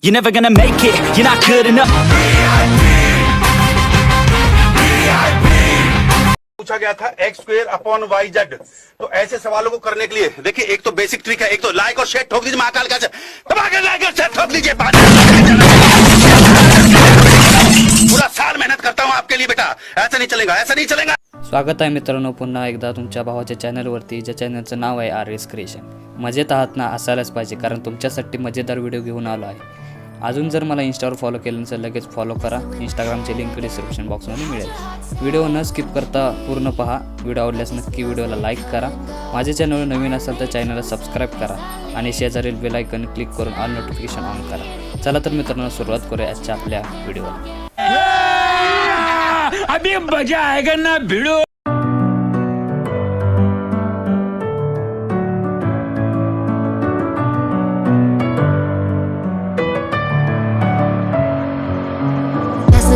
You're never gonna make it, you're not good enough. पूछा गया था X square upon Y Z. तो ऐसे सवालों को करने के लिए देखिए, एक तो बेसिक ट्रिक है, एक तो लाइक और शेयर ठोक दीजिए, महाकाल का दबा के लाइक और शेयर ठोक दीजिए। पूरा साल मेहनत करता हूँ आपके लिए बेटा, ऐसा नहीं चलेगा, ऐसा नहीं चलेगा। स्वागत आहे मित्रांनो पुन्हा एकदा तुमच्या भावाच्या चॅनलवरती, ज्या चॅनलचं नाव आहे RS क्रिएशन। मजेत आहात ना? असायलाच पाहिजे, कारण तुमच्यासाठी मजेदार व्हिडिओ घेऊन आलो आहे। अजून जर मला इंस्टावर फॉलो केलं नसेल लगेच फॉलो करा, इंस्टाग्रामची लिंक डिस्क्रिप्शन बॉक्समध्ये मिळेल। व्हिडिओ न स्किप करता पूर्ण पहा। व्हिडिओ आवडल्यास नक्की व्हिडिओला लाईक करा, माझ्या चॅनलवर नवीन असाल तर चॅनलला सबस्क्राईब करा आणि शेजारील बेल आयकॉन क्लिक करून ऑल नोटिफिकेशन ऑन करा। चला तर मित्रांनो सुरुवात करूया आजच्या आपल्या व्हिडिओला। अभी मजा आएगा ना भिड़ो।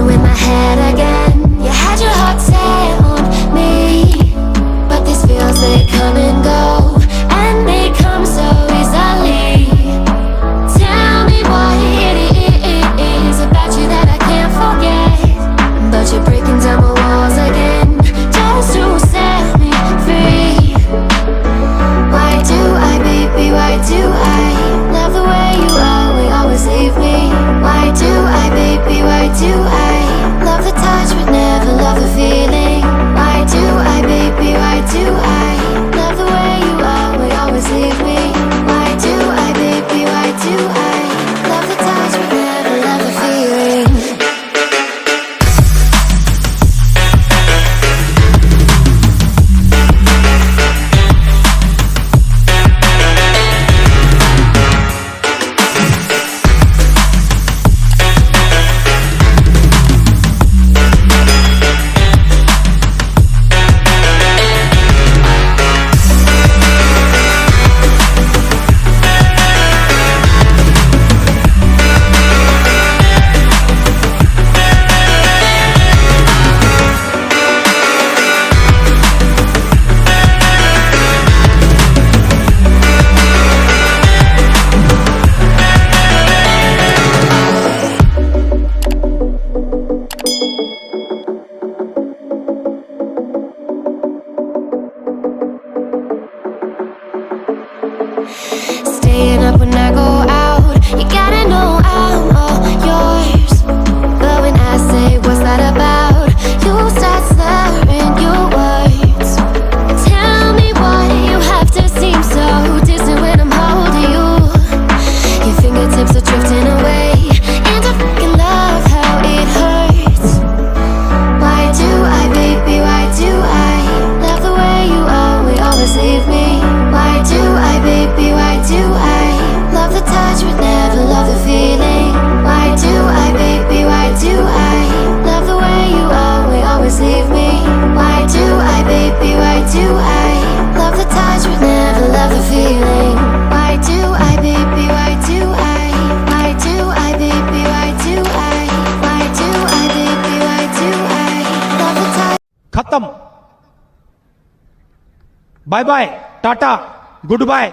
With my head again, you had your heart set on me, but these feels they come and go, and they come so easily. Tell me what it is about you that I can't forget, but you're breaking down my walls again, just to set me free. Why do I, baby, why do I love the way you always leave me? Why do I, baby, why do I love the touch but never love the feeling? Why do I, baby, why do I love the way you always leave me? Why do I, baby, why do I love the touch but never love the feeling? Staying up when I go out, you gotta know I'm all yours. But when I say what's that about, you start slurring your words. Tell me why you have to seem so distant when I'm holding you. Your fingertips are drifting away, and I fucking love how it hurts. Why do I, baby, why do I love the way you always leave me? Why do I, baby, why do I love the touch but never love the feeling? Why do I, baby, why do I love the way you always leave me? Why do I, baby, why do I love the touch but never love the feeling? Why do I, baby, why do I baby, why do I baby, why do I love the touch? खत्म, bye bye, tata, good bye.